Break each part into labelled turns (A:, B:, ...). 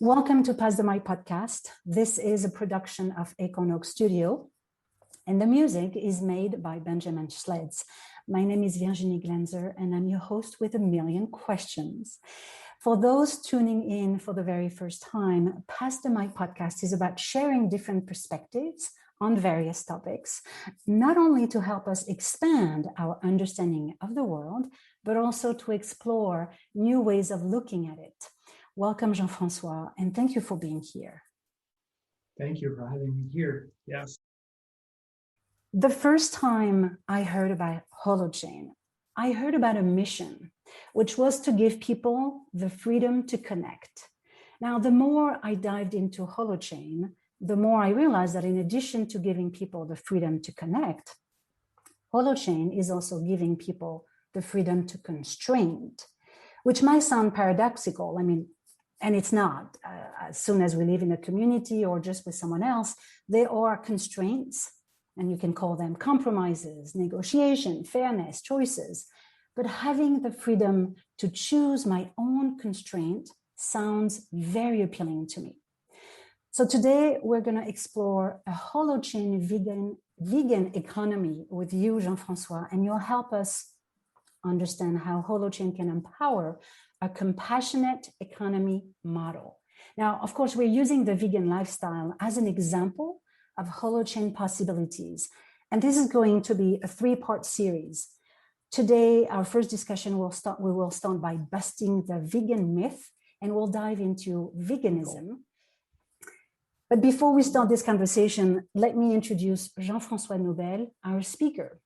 A: Welcome to Pass the Mic podcast. This is a production of Econoc Studio, and the music is made by Benjamin Schleds. My name is Virginie Glanzer, and I'm your host with a million questions. For those tuning in for the very first time, Pass the Mic podcast is about sharing different perspectives on various topics, not only to help us expand our understanding of the world, but also to explore new ways of looking at it. Welcome, Jean-François, and thank you for being here.
B: Thank you for having me here. Yes.
A: The first time I heard about Holochain, I heard about a mission, which was to give people the freedom to connect. Now, the more I dived into Holochain, the more I realized that in addition to giving people the freedom to connect, Holochain is also giving people the freedom to constrain, which might sound paradoxical. And it's not. As soon as we live in a community or just with someone else, there are constraints, and you can call them compromises, negotiation, fairness, choices. But having the freedom to choose my own constraint sounds very appealing to me. So today we're going to explore a Holochain vegan economy with you, Jean-François, and you'll help us understand how Holochain can empower a compassionate economy model. Now, of course, we're using the vegan lifestyle as an example of Holochain possibilities. And this is going to be a three-part series. Today, our first discussion we will start by busting the vegan myth, and we'll dive into veganism. But before we start this conversation, let me introduce Jean-François Noubel, our speaker.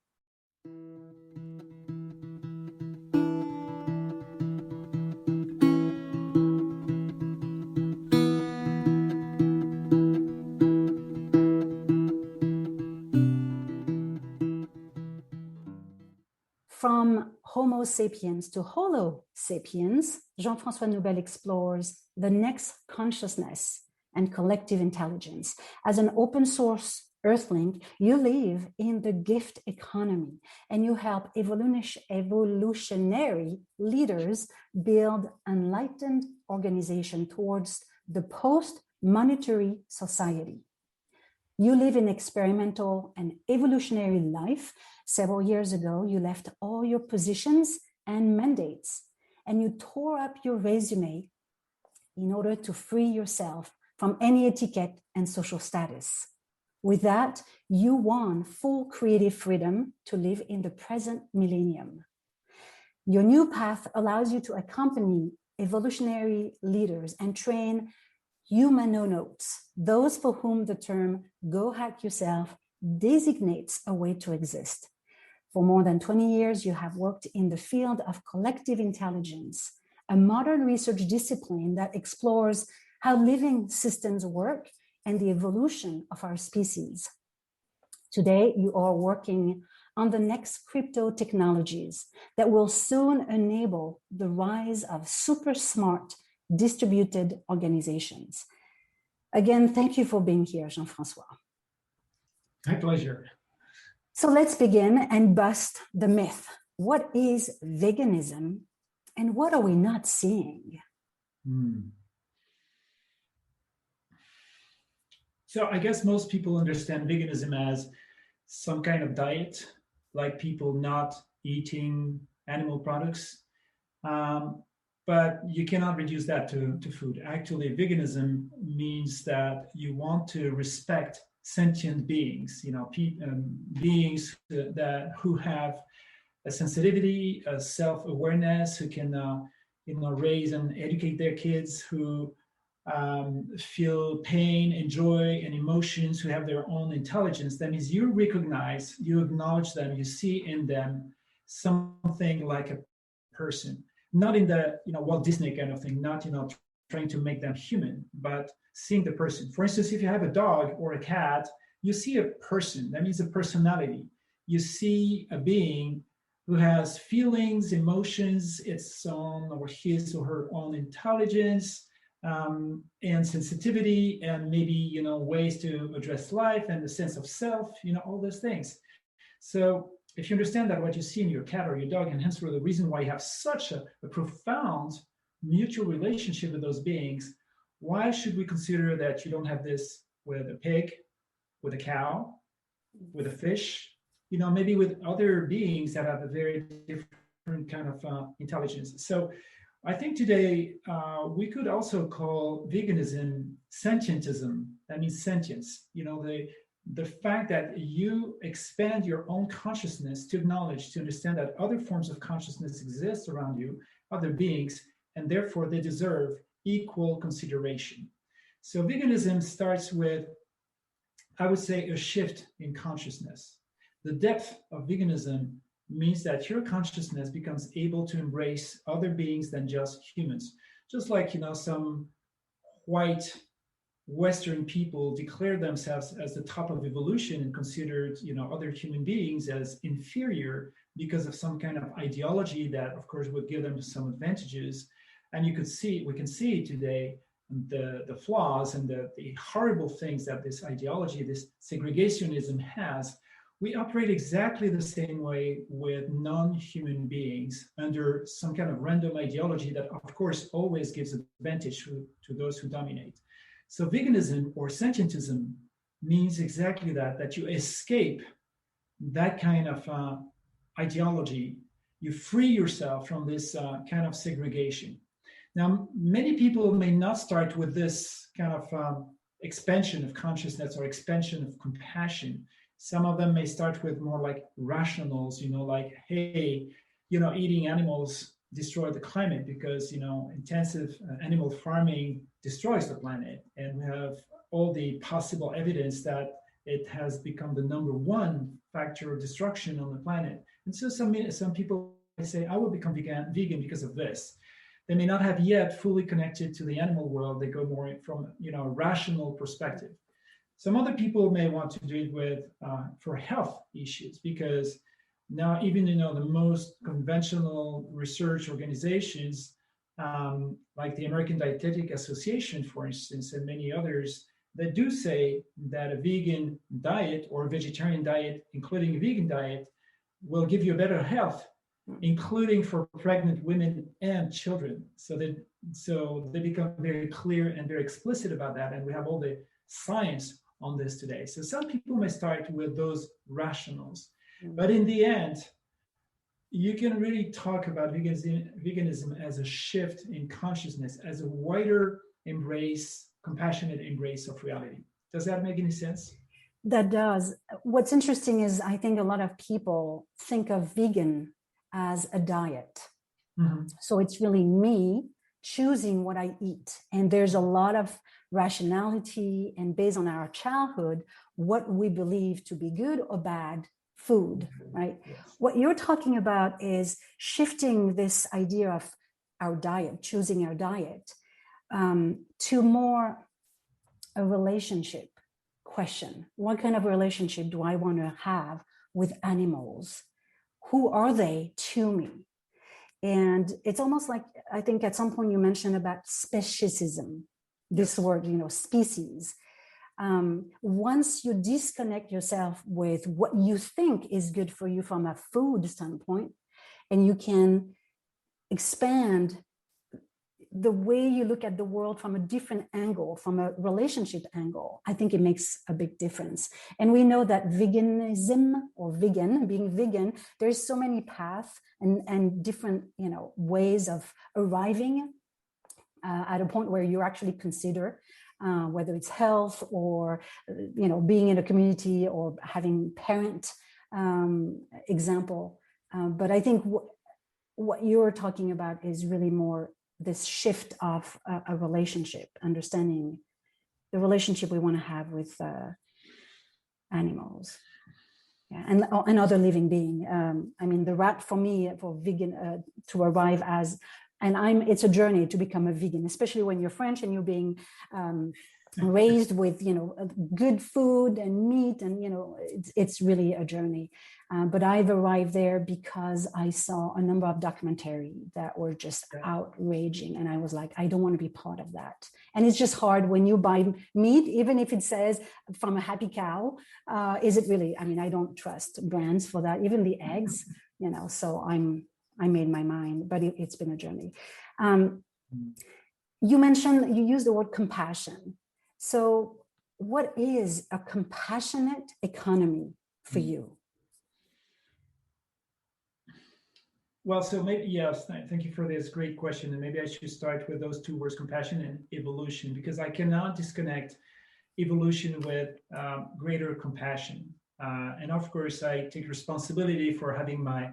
A: From Homo sapiens to Holo sapiens, Jean-François Noubel explores the next consciousness and collective intelligence. As an open source earthling, you live in the gift economy and you help evolutionary leaders build enlightened organization towards the post-monetary society. You live in experimental and evolutionary life. Several years ago, you left all your positions and mandates, and you tore up your resume in order to free yourself from any etiquette and social status. With that, you won full creative freedom to live in the present millennium. Your new path allows you to accompany evolutionary leaders and train humanonauts, those for whom the term "go hack yourself" designates a way to exist. For more than 20 years, you have worked in the field of collective intelligence, a modern research discipline that explores how living systems work and the evolution of our species. Today, you are working on the next crypto technologies that will soon enable the rise of super smart distributed organizations. Again, thank you for being here, Jean-François.
B: My pleasure.
A: So let's begin and bust the myth. What is veganism and what are we not seeing?
B: So I guess most people understand veganism as some kind of diet, like people not eating animal products. But you cannot reduce that to food. Actually, veganism means that you want to respect sentient beings, beings who have a sensitivity, a self-awareness, who can, raise and educate their kids, who feel pain and joy and emotions, who have their own intelligence. That means you recognize, you acknowledge them, you see in them something like a person. Not in the Walt Disney kind of thing, not trying to make them human, but seeing the person. For instance, if you have a dog or a cat, you see a person. That means a personality. You see a being who has feelings, emotions, its own or his or her own intelligence, and sensitivity, and maybe ways to address life and the sense of self. All those things. So if you understand that what you see in your cat or your dog, and hence the reason why you have such a profound mutual relationship with those beings, why should we consider that you don't have this with a pig, with a cow, with a fish, maybe with other beings that have a very different kind of intelligence? So I think today we could also call veganism sentientism. That means sentience. The fact that you expand your own consciousness to acknowledge, to understand that other forms of consciousness exist around you, other beings, and therefore they deserve equal consideration. So veganism starts with, I would say, a shift in consciousness. The depth of veganism means that your consciousness becomes able to embrace other beings than just humans. Just like, some white Western people declare themselves as the top of evolution and considered, other human beings as inferior because of some kind of ideology that, of course, would give them some advantages. And we can see today the flaws and the horrible things that this ideology, this segregationism has. We operate exactly the same way with non-human beings under some kind of random ideology that, of course, always gives advantage to those who dominate. So veganism or sentientism means exactly that you escape that kind of ideology. You free yourself from this kind of segregation. Now, many people may not start with this kind of expansion of consciousness or expansion of compassion. Some of them may start with more like rationals, like, hey, eating animals destroy the climate because, intensive animal farming destroys the planet. And we have all the possible evidence that it has become the number one factor of destruction on the planet. And so some people may say, I will become vegan because of this. They may not have yet fully connected to the animal world. They go more from, a rational perspective. Some other people may want to do it with for health issues, because now even the most conventional research organizations, like the American Dietetic Association, for instance, and many others, that do say that a vegan diet or a vegetarian diet, including a vegan diet, will give you a better health, including for pregnant women and children. So they become very clear and very explicit about that, and we have all the science on this today. So some people may start with those rationals, but in the end, you can really talk about veganism as a shift in consciousness, as a wider embrace, compassionate embrace of reality. Does that make any sense?
A: That does. What's interesting is I think a lot of people think of vegan as a diet. Mm-hmm. So it's really me choosing what I eat. And there's a lot of rationality and based on our childhood, what we believe to be good or bad food, right? Yes. What you're talking about is shifting this idea of our diet, choosing our diet, to more a relationship question. What kind of relationship do I want to have with animals? Who are they to me? And it's almost like, I think at some point you mentioned about speciesism, this word, species. Once you disconnect yourself with what you think is good for you from a food standpoint, and you can expand the way you look at the world from a different angle, from a relationship angle, I think it makes a big difference. And we know that veganism or being vegan, there's so many paths and different, ways of arriving at a point where you actually consider whether it's health or, being in a community or having parent example. But I think what you're talking about is really more this shift of a relationship, understanding the relationship we want to have with animals, and other living being. I mean, the rat for me, for vegan to arrive as, and it's a journey to become a vegan, especially when you're French and you're being raised with, good food and meat, and, it's really a journey. But I've arrived there because I saw a number of documentaries that were just outraging. And I was like, I don't want to be part of that. And it's just hard when you buy meat, even if it says from a happy cow, is it really, I don't trust brands for that, even the eggs, so I made my mind, but it's been a journey. You mentioned, you used the word compassion. So what is a compassionate economy for you?
B: Well, so maybe, yes, thank you for this great question. And maybe I should start with those two words, compassion and evolution, because I cannot disconnect evolution with greater compassion. And of course, I take responsibility for having my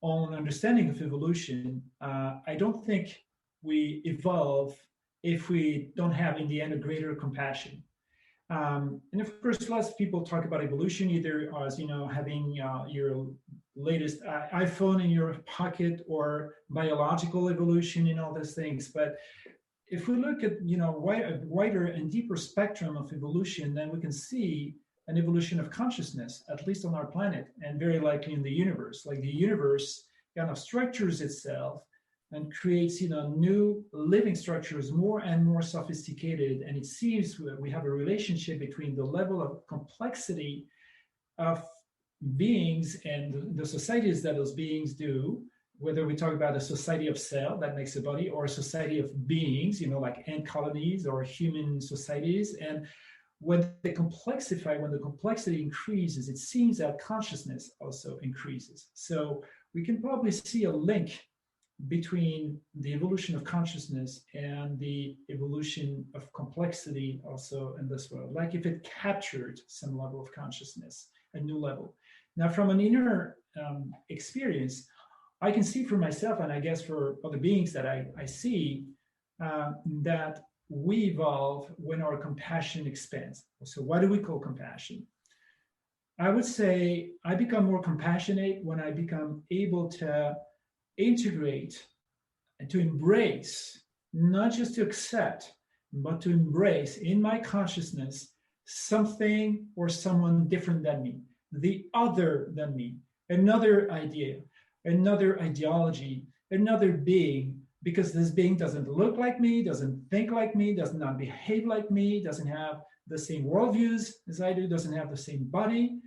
B: own understanding of evolution. I don't think we evolve if we don't have, in the end, a greater compassion. And of course, lots of people talk about evolution either as, having your latest iPhone in your pocket, or biological evolution and all those things. But if we look at, a wider and deeper spectrum of evolution, then we can see an evolution of consciousness, at least on our planet, and very likely in the universe. Like the universe kind of structures itself and creates, new living structures, more and more sophisticated. And it seems we have a relationship between the level of complexity of beings and the societies that those beings do, whether we talk about a society of cell that makes a body, or a society of beings, like ant colonies or human societies. And when they complexify, when the complexity increases, it seems that consciousness also increases. So we can probably see a link between the evolution of consciousness and the evolution of complexity also in this world, like if it captured some level of consciousness, a new level. Now, from an inner experience, I can see for myself, and I guess for other beings that I see, that we evolve when our compassion expands. So what do we call compassion? I would say I become more compassionate when I become able to integrate and to embrace, not just to accept, but to embrace in my consciousness something or someone different than me, the other than me, another idea, another ideology, another being, because this being doesn't look like me, doesn't think like me, does not behave like me, doesn't have the same worldviews as I do, doesn't have the same body,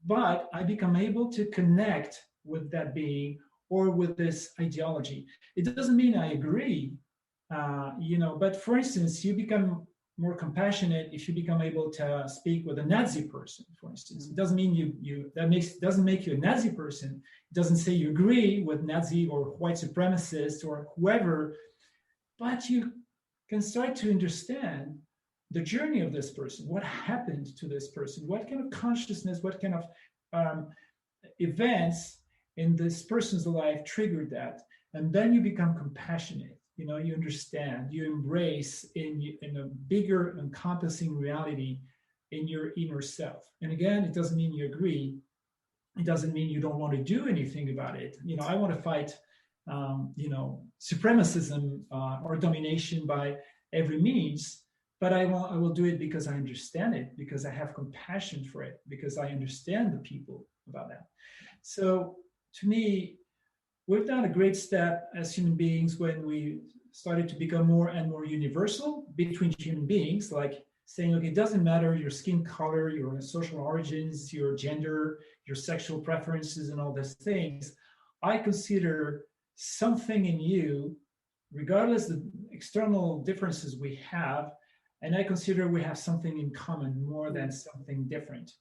B: but I become able to connect with that being or with this ideology. It doesn't mean I agree, but for instance, you become more compassionate if you become able to speak with a Nazi person, for instance. It doesn't mean doesn't make you a Nazi person. It doesn't say you agree with Nazi or white supremacist or whoever, but you can start to understand the journey of this person, what happened to this person, what kind of consciousness, what kind of events in this person's life triggered that. And then you become compassionate. You understand, you embrace in a bigger encompassing reality in your inner self. And again, it doesn't mean you agree. It doesn't mean you don't want to do anything about it. I want to fight, supremacism or domination by every means, but I will do it because I understand it, because I have compassion for it, because I understand the people about that. So to me, we've done a great step as human beings when we started to become more and more universal between human beings, like saying, okay, it doesn't matter your skin color, your social origins, your gender, your sexual preferences, and all these things. I consider something in you, regardless of the external differences we have, and I consider we have something in common more than something different.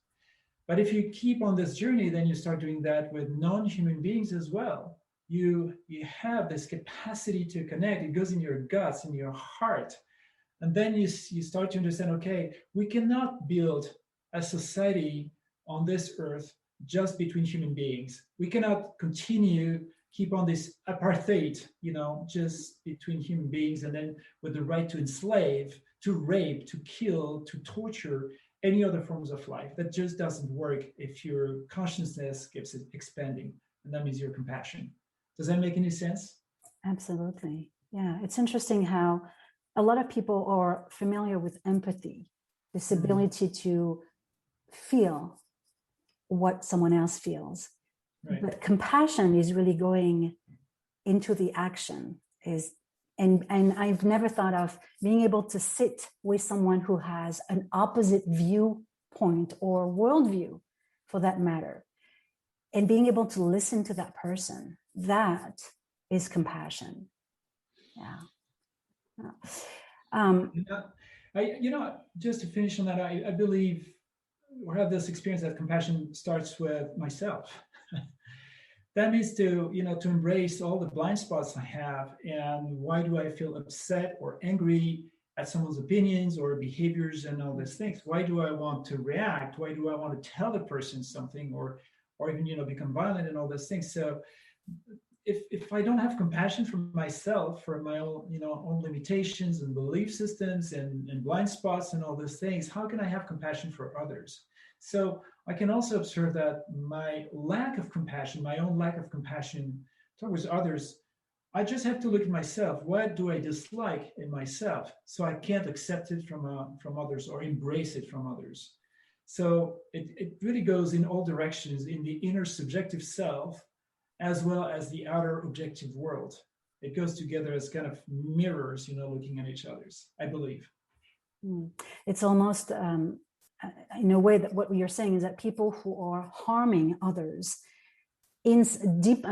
B: But if you keep on this journey, then you start doing that with non-human beings as well. You have this capacity to connect. It goes in your guts, in your heart. And then you start to understand, okay, we cannot build a society on this earth just between human beings. We cannot keep on this apartheid, just between human beings, and then with the right to enslave, to rape, to kill, to torture, any other forms of life. That just doesn't work if your consciousness keeps expanding. And that means your compassion. Does that make any sense?
A: Absolutely. Yeah. It's interesting how a lot of people are familiar with empathy, this ability to feel what someone else feels. Right. But compassion is really going into the action. And I've never thought of being able to sit with someone who has an opposite viewpoint or worldview, for that matter, and being able to listen to that person. That is compassion. Yeah. Um,
B: Just to finish on that, I believe or have this experience that compassion starts with myself. That means to embrace all the blind spots I have, and why do I feel upset or angry at someone's opinions or behaviors and all these things? Why do I want to react? Why do I want to tell the person something, or even become violent and all those things? So if I don't have compassion for myself, for my own own limitations and belief systems and blind spots and all those things, how can I have compassion for others? So I can also observe that my lack of compassion, my own lack of compassion towards others, I just have to look at myself. What do I dislike in myself? So I can't accept it from others or embrace it from others. So it really goes in all directions in the inner subjective self as well as the outer objective world. It goes together as kind of mirrors, looking at each other's, I believe.
A: It's almost, in a way, that what you're saying is that people who are harming others, deep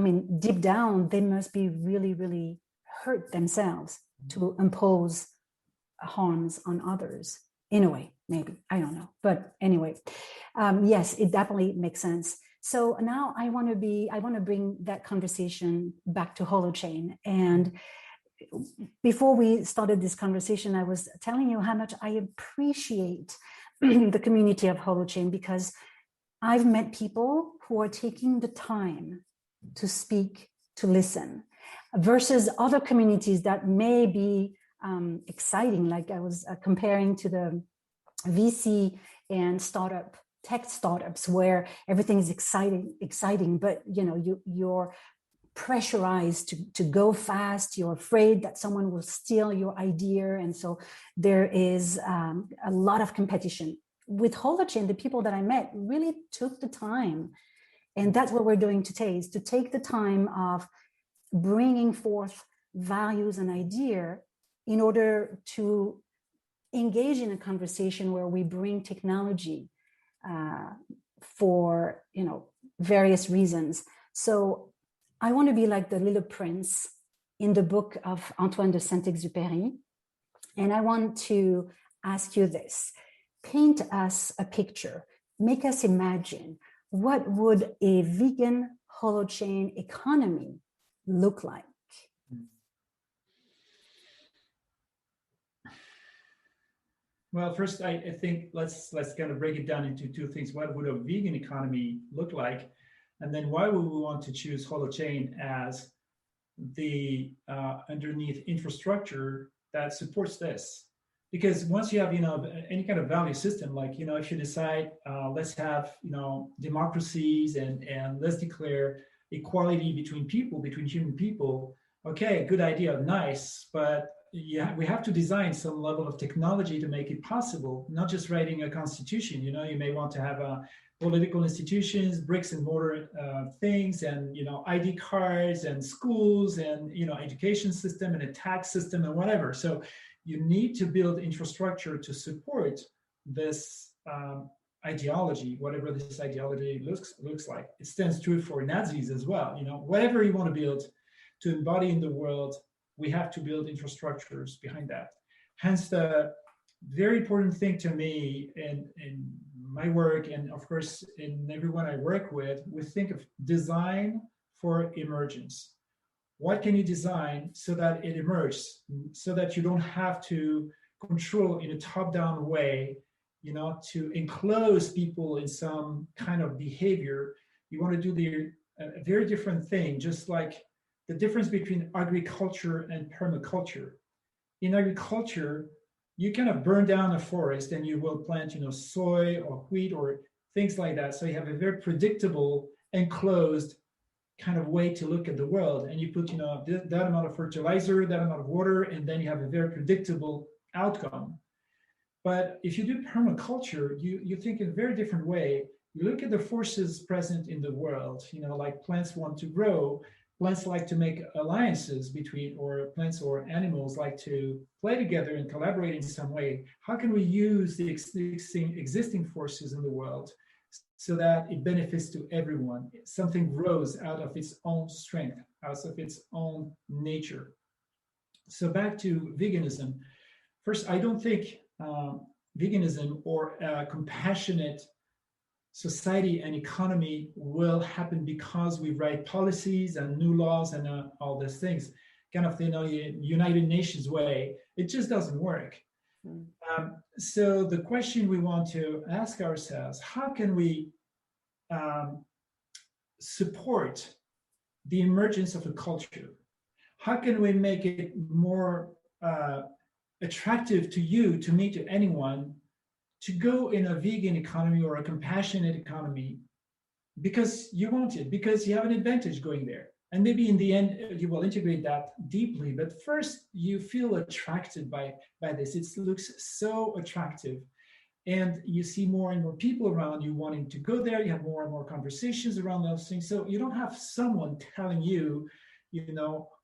A: down, they must be really, really hurt themselves to impose harms on others. In a way, maybe, I don't know. But anyway, yes, it definitely makes sense. So now I want to bring that conversation back to Holochain. And before we started this conversation, I was telling you how much I appreciate the community of Holochain, because I've met people who are taking the time to speak, to listen, versus other communities that may be exciting. Like I was comparing to the VC and tech startups, where everything is exciting, but you're pressurized to go fast. You're afraid that someone will steal your idea, and so there is a lot of competition. With Holochain, the people that I met really took the time, and that's what we're doing today, is to take the time of bringing forth values and idea in order to engage in a conversation where we bring technology for various reasons. So I want to be like the little prince in the book of Antoine de Saint-Exupéry, and I want to ask you this: paint us a picture, make us imagine, what would a vegan holochain economy look like?
B: Well, first, I think let's kind of break it down into two things. What would a vegan economy look like? And then why would we want to choose Holochain as the underneath infrastructure that supports this? Because once you have any kind of value system, like if you decide let's have democracies and let's declare equality between people, between human people. Okay, good idea, nice, but yeah, we have to design some level of technology to make it possible. Not just writing a constitution. You may want to have political institutions, bricks and mortar things, and ID cards and schools and education system and a tax system and whatever. So you need to build infrastructure to support this ideology, whatever this ideology looks like. It stands true for Nazis as well. Whatever you want to build to embody in the world, we have to build infrastructures behind that. Hence, the very important thing to me in my work, and of course in everyone I work with, we think of design for emergence. What can you design so that it emerges, so that you don't have to control in a top-down way, to enclose people in some kind of behavior. You want to do a very different thing, just like the difference between agriculture and permaculture. In agriculture, you kind of burn down a forest and you will plant, soy or wheat or things like that. So you have a very predictable, enclosed kind of way to look at the world. And you put, that amount of fertilizer, that amount of water, and then you have a very predictable outcome. But if you do permaculture, you think in a very different way. You look at the forces present in the world, like plants want to grow, plants like to make alliances between, or plants or animals like to play together and collaborate in some way. How can we use the existing forces in the world so that it benefits to everyone? Something grows out of its own strength, out of its own nature. So back to veganism. First, I don't think veganism or a compassionate society and economy will happen because we write policies and new laws and all these things, kind of, United Nations way. It just doesn't work. So the question we want to ask ourselves: how can we support the emergence of a culture? How can we make it more attractive to you, to me, to anyone, to go in a vegan economy or a compassionate economy because you want it, because you have an advantage going there. And maybe in the end, you will integrate that deeply. But first, you feel attracted by this. It looks so attractive. And you see more and more people around you wanting to go there. You have more and more conversations around those things. So you don't have someone telling you,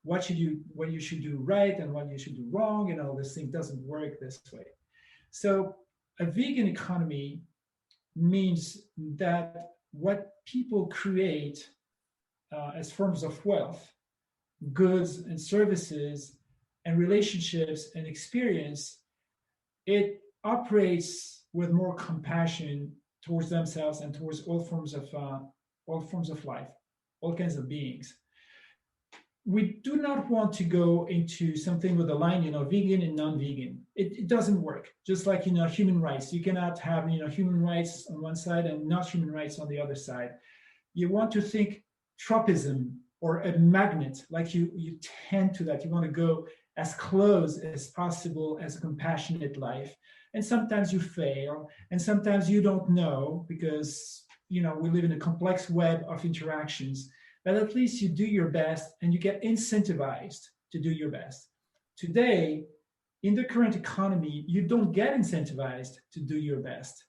B: what you should do right and what you should do wrong, and all this thing doesn't work this way. So a vegan economy means that what people create as forms of wealth, goods and services and relationships and experience, it operates with more compassion towards themselves and towards all forms of life, all kinds of beings. We do not want to go into something with a line, vegan and non-vegan. It doesn't work. Just like, human rights. You cannot have, human rights on one side and not human rights on the other side. You want to think tropism or a magnet, like you tend to that. You want to go as close as possible as a compassionate life. And sometimes you fail, and sometimes you don't know because, we live in a complex web of interactions. But at least you do your best and you get incentivized to do your best. Today, in the current economy, you don't get incentivized to do your best.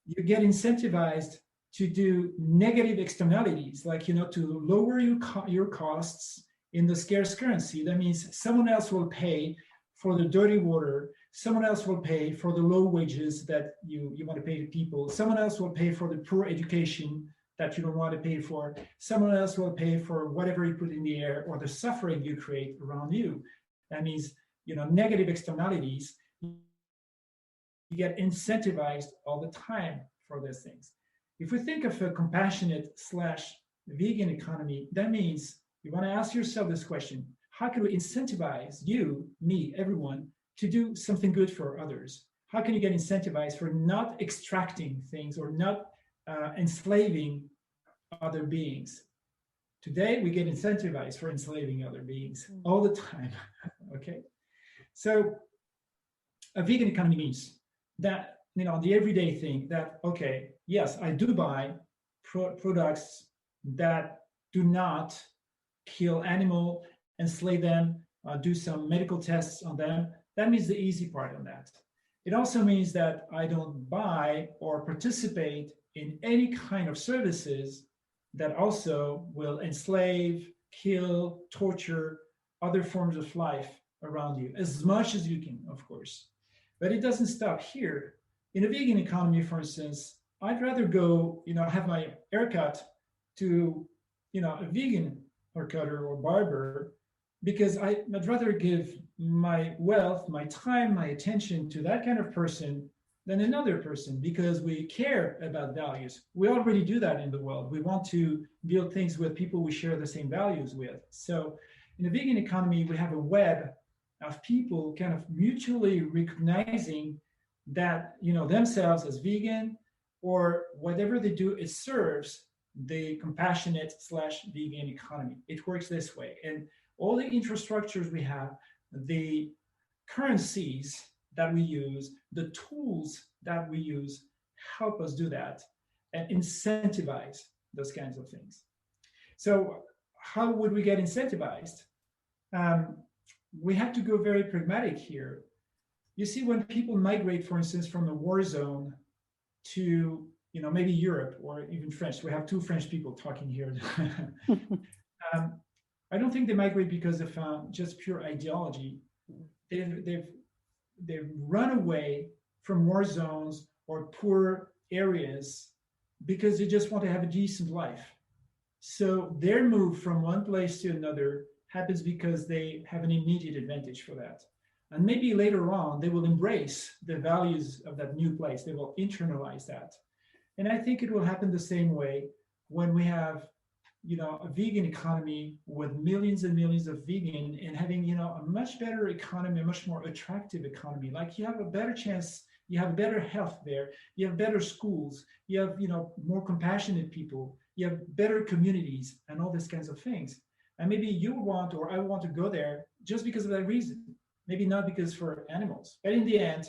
B: You get incentivized to do negative externalities, like, to lower your costs in the scarce currency. That means someone else will pay for the dirty water. Someone else will pay for the low wages that you want to pay to people. Someone else will pay for the poor education that you don't want to pay for. Someone else will pay for whatever you put in the air or the suffering you create around you. That means, negative externalities. You get incentivized all the time for those things. If we think of a compassionate / vegan economy, that means you want to ask yourself this question: how can we incentivize you, me, everyone, to do something good for others? How can you get incentivized for not extracting things or not enslaving other beings? Today, we get incentivized for enslaving other beings all the time. Okay, so a vegan economy means that, the everyday thing that, okay, yes, I do buy products that do not kill animal, enslave them, do some medical tests on them. That means the easy part on that. It also means that I don't buy or participate in any kind of services that also will enslave, kill, torture other forms of life around you, as much as you can, of course. But it doesn't stop here. In a vegan economy, for instance, I'd rather go, have my haircut to, a vegan haircutter or barber, because I'd rather give my wealth, my time, my attention to that kind of person than another person, because we care about values. We already do that in the world. We want to build things with people we share the same values with. So in a vegan economy, we have a web of people kind of mutually recognizing that, themselves as vegan, or whatever they do, it serves the compassionate / vegan economy. It works this way. And all the infrastructures we have, the currencies that we use, the tools that we use help us do that and incentivize those kinds of things. So how would we get incentivized? We have to go very pragmatic here. You see, when people migrate, for instance, from a war zone to, maybe Europe or even French, we have two French people talking here. I don't think they migrate because of just pure ideology. They've run away from war zones or poor areas because they just want to have a decent life. So their move from one place to another happens because they have an immediate advantage for that. And maybe later on, they will embrace the values of that new place. They will internalize that. And I think it will happen the same way when we have, a vegan economy with millions and millions of vegan and having, a much better economy, a much more attractive economy. Like you have a better chance, you have better health there, you have better schools, you have, more compassionate people, you have better communities and all these kinds of things. And maybe you want, or I want to go there just because of that reason. Maybe not because for animals, but in the end,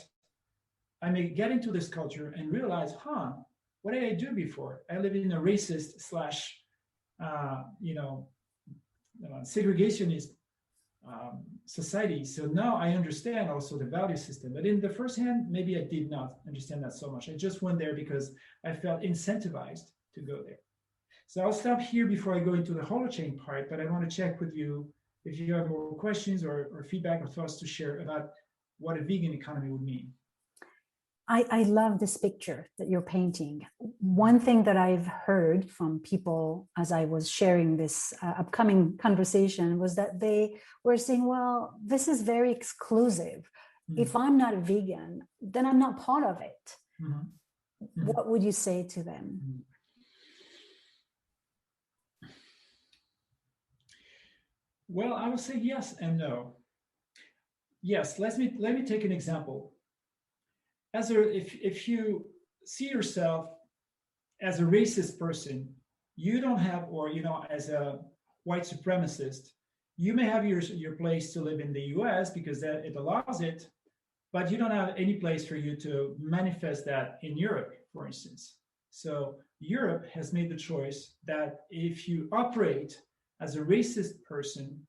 B: I may get into this culture and realize, what did I do before? I live in a racist slash, segregationist society. So now I understand also the value system. But in the first hand, maybe I did not understand that so much. I just went there because I felt incentivized to go there. So I'll stop here before I go into the holochain part, but I want to check with you if you have more questions or feedback or thoughts to share about what a vegan economy would mean.
A: I love this picture that you're painting. One thing that I've heard from people as I was sharing this upcoming conversation was that they were saying, well, this is very exclusive. Mm-hmm. If I'm not a vegan, then I'm not part of it. Mm-hmm. Mm-hmm. What would you say to them? Mm-hmm.
B: Well, I would say yes and no. Yes, let me take an example. If you see yourself as a racist person, you don't have, or as a white supremacist, you may have your place to live in the U.S. because that it allows it, but you don't have any place for you to manifest that in Europe, for instance. So Europe has made the choice that if you operate as a racist person,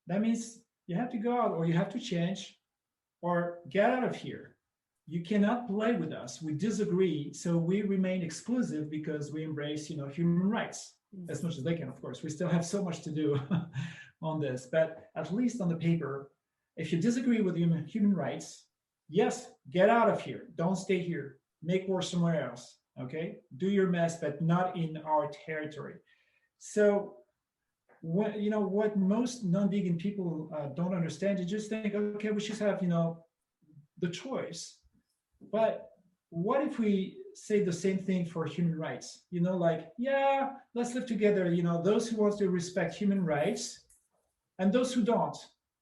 B: that means you have to go out, or you have to change, or get out of here. You cannot play with us. We disagree, so we remain exclusive because we embrace, human rights as much as they can. Of course, we still have so much to do on this, but at least on the paper, if you disagree with human rights, yes, get out of here. Don't stay here. Make war somewhere else. Okay, do your best, but not in our territory. So, what most non-vegan people don't understand, you just think, okay, we should have, the choice. But what if we say the same thing for human rights? Yeah, let's live together. Those who want to respect human rights and those who don't.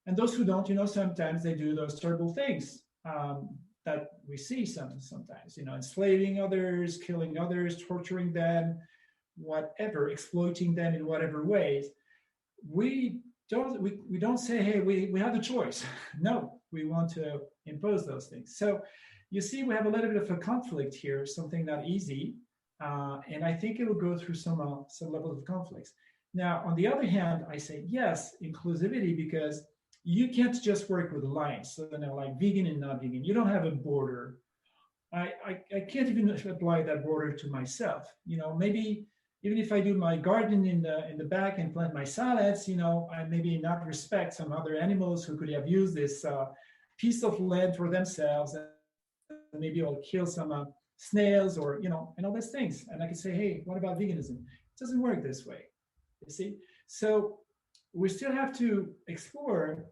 B: And those who don't, sometimes they do those terrible things that we see sometimes, enslaving others, killing others, torturing them, whatever, exploiting them in whatever ways. We don't say, hey, we have the choice. No, we want to impose those things. So you see, we have a little bit of a conflict here, something not easy, and I think it will go through some level of conflicts. Now, on the other hand, I say yes, inclusivity, because you can't just work with lines. So like vegan and not vegan, you don't have a border. I can't even apply that border to myself. Maybe even if I do my garden in the back and plant my salads, I maybe not respect some other animals who could have used this piece of land for themselves. Maybe I'll kill some snails or, and all these things. And I can say, hey, what about veganism? It doesn't work this way, you see? So we still have to explore,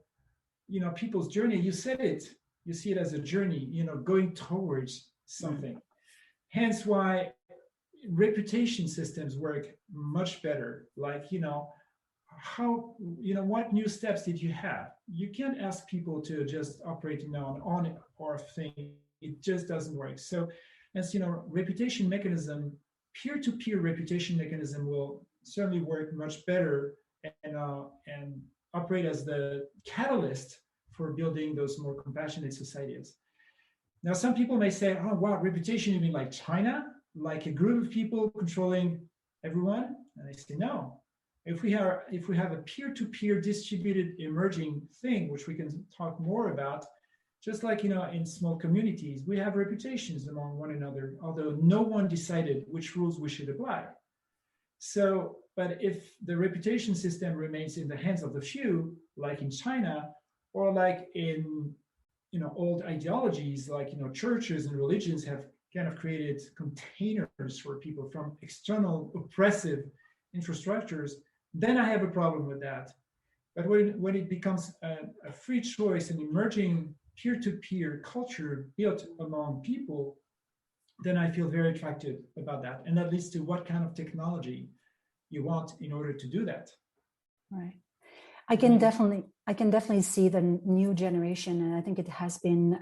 B: people's journey. You said it, you see it as a journey, going towards something. Mm-hmm. Hence why reputation systems work much better. Like, how, what new steps did you have? You can't ask people to just operate on or thing. It just doesn't work. So as reputation mechanism, peer-to-peer reputation mechanism will certainly work much better and operate as the catalyst for building those more compassionate societies. Now, some people may say, oh, wow, reputation, you mean like China? Like a group of people controlling everyone? And I say, no. If we have a peer-to-peer distributed emerging thing, which we can talk more about, just like, in small communities, we have reputations among one another, although no one decided which rules we should apply. So, but if the reputation system remains in the hands of the few, like in China, or like in, old ideologies, like, churches and religions have kind of created containers for people from external oppressive infrastructures, then I have a problem with that. But when it becomes a free choice, an emerging peer-to-peer culture built among people, then I feel very attracted about that. And that leads to what kind of technology you want in order to do that.
A: Right. I can definitely see the new generation, and I think it has been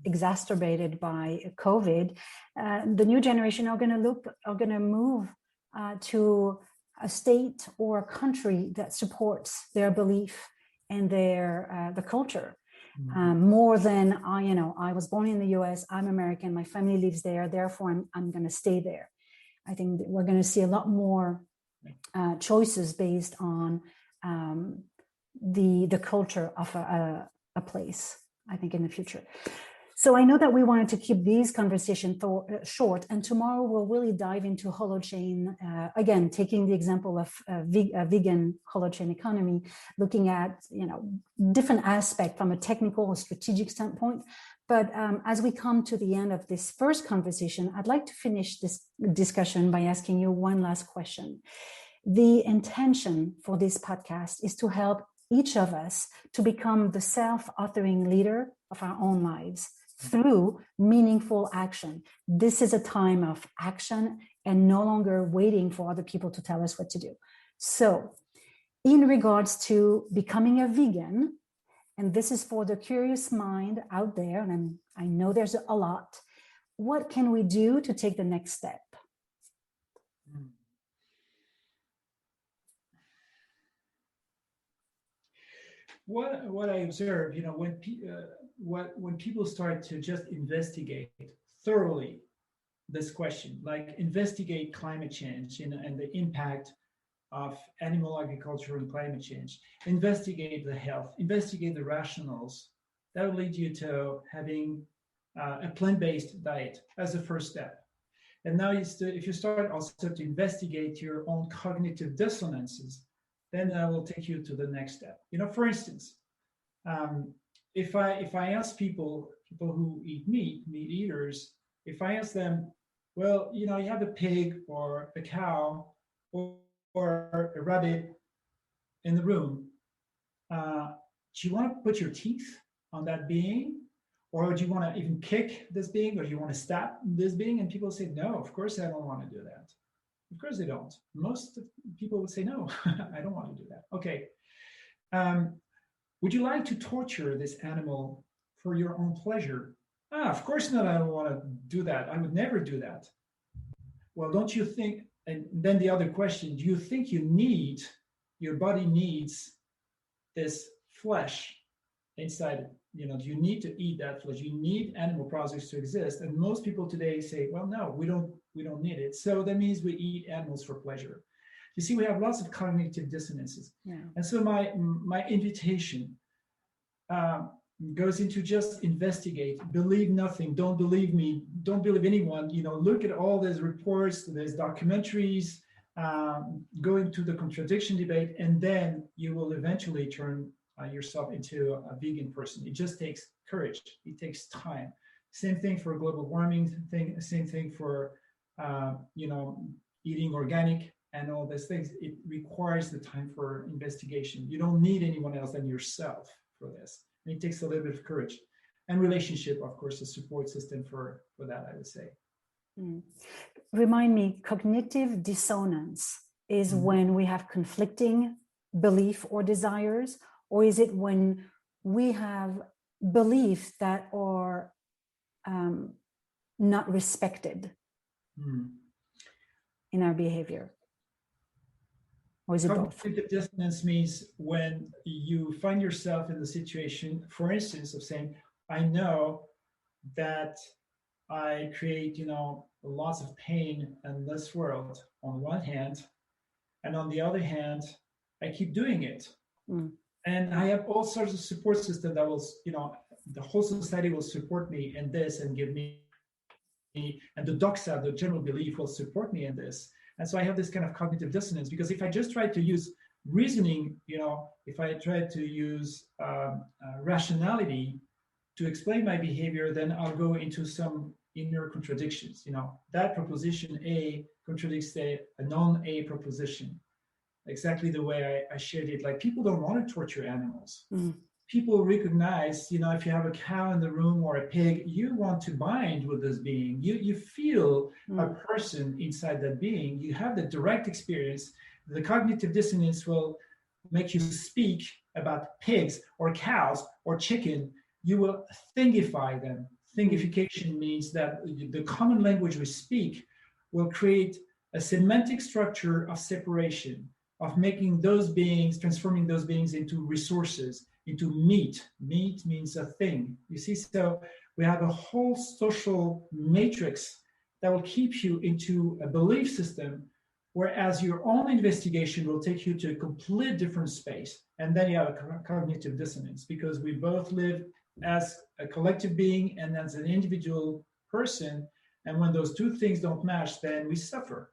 A: exacerbated by COVID. The new generation are going to move to a state or a country that supports their belief and their the culture. More than I was born in the U.S. I'm American. My family lives there. Therefore, I'm going to stay there. I think that we're going to see a lot more choices based on the culture of a place, I think, in the future. So I know that we wanted to keep these conversations short, and tomorrow we'll really dive into Holochain, again, taking the example of vegan Holochain economy, looking at different aspects from a technical or strategic standpoint. But as we come to the end of this first conversation, I'd like to finish this discussion by asking you one last question. The intention for this podcast is to help each of us to become the self-authoring leader of our own lives through meaningful action. This is a time of action and no longer waiting for other people to tell us what to do. So in regards to becoming a vegan, and this is for the curious mind out there, and I know there's a lot, what can we do to take the next step?
B: What I observe, when people start to just investigate thoroughly this question, like investigate climate change and the impact of animal agriculture and climate change, investigate the health, investigate the rationales, that will lead you to having a plant-based diet as a first step. And now if you start also to investigate your own cognitive dissonances, then that will take you to the next step. For instance, if I ask people who eat meat eaters, if I ask them, well, you have a pig or a cow or a rabbit in the room, do you want to put your teeth on that being? Or do you want to even kick this being? Or do you want to stab this being? And people say, no, of course I don't want to do that. Of course they don't. Most people would say, no, I don't want to do that. Okay. Would you like to torture this animal for your own pleasure? Of course not. I don't want to do that. I would never do that. Well, don't you think, and then the other question, do you think your body needs this flesh inside it? Do you need to eat that flesh? You need animal products to exist. And most people today say, well, no, we don't need it. So that means we eat animals for pleasure. You see, we have lots of cognitive dissonances. Yeah. And so my invitation goes into just investigate, believe nothing, don't believe me, don't believe anyone. Look at all these reports, these documentaries, go into the contradiction debate, and then you will eventually turn yourself into a vegan person. It just takes courage. It takes time. Same thing for global warming thing. Same thing for eating organic and all these things. It requires the time for investigation. You don't need anyone else than yourself for this. And it takes a little bit of courage and relationship, of course, a support system for that, I would say.
A: Remind me, cognitive dissonance is when we have conflicting belief or desires, or is it when we have beliefs that are not respected in our behavior? Or is it both?
B: Cognitive dissonance means when you find yourself in the situation, for instance, of saying, I know that I create, lots of pain in this world on one hand, and on the other hand, I keep doing it. And I have all sorts of support system that will, the whole society will support me in this and give me, and the doxa, the general belief, will support me in this. And so I have this kind of cognitive dissonance, because if I just try to use reasoning, if I try to use rationality to explain my behavior, then I'll go into some inner contradictions. That proposition A contradicts a non-A proposition. exactly the way I shared it. Like, people don't want to torture animals.
A: Mm.
B: People recognize, if you have a cow in the room or a pig, you want to bind with this being. You feel a person inside that being. You have the direct experience. The cognitive dissonance will make you speak about pigs or cows or chicken. You will thingify them. Thingification means that the common language we speak will create a semantic structure of separation, of making those beings, transforming those beings into resources, into meat. Meat means a thing. You see, so we have a whole social matrix that will keep you into a belief system, whereas your own investigation will take you to a complete different space. And then you have a cognitive dissonance, because we both live as a collective being and as an individual person. And when those two things don't match, then we suffer.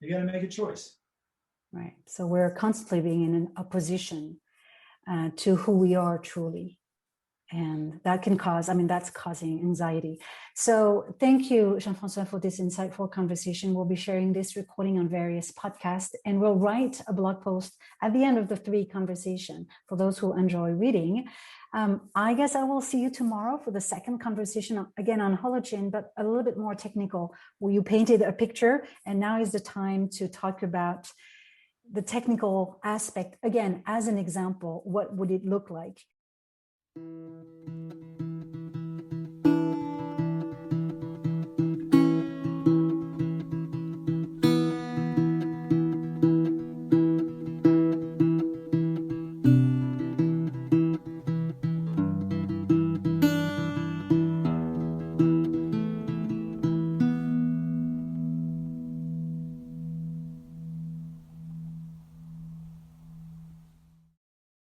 B: You got to make a choice.
A: Right. So we're constantly being in an opposition to who we are truly. And that can cause, that's causing anxiety. So thank you, Jean-François, for this insightful conversation. We'll be sharing this recording on various podcasts, and we'll write a blog post at the end of the 3 conversation for those who enjoy reading. I guess I will see you tomorrow for the second conversation, again on Holochain, but a little bit more technical, where you painted a picture, and now is the time to talk about the technical aspect. Again, as an example, what would it look like?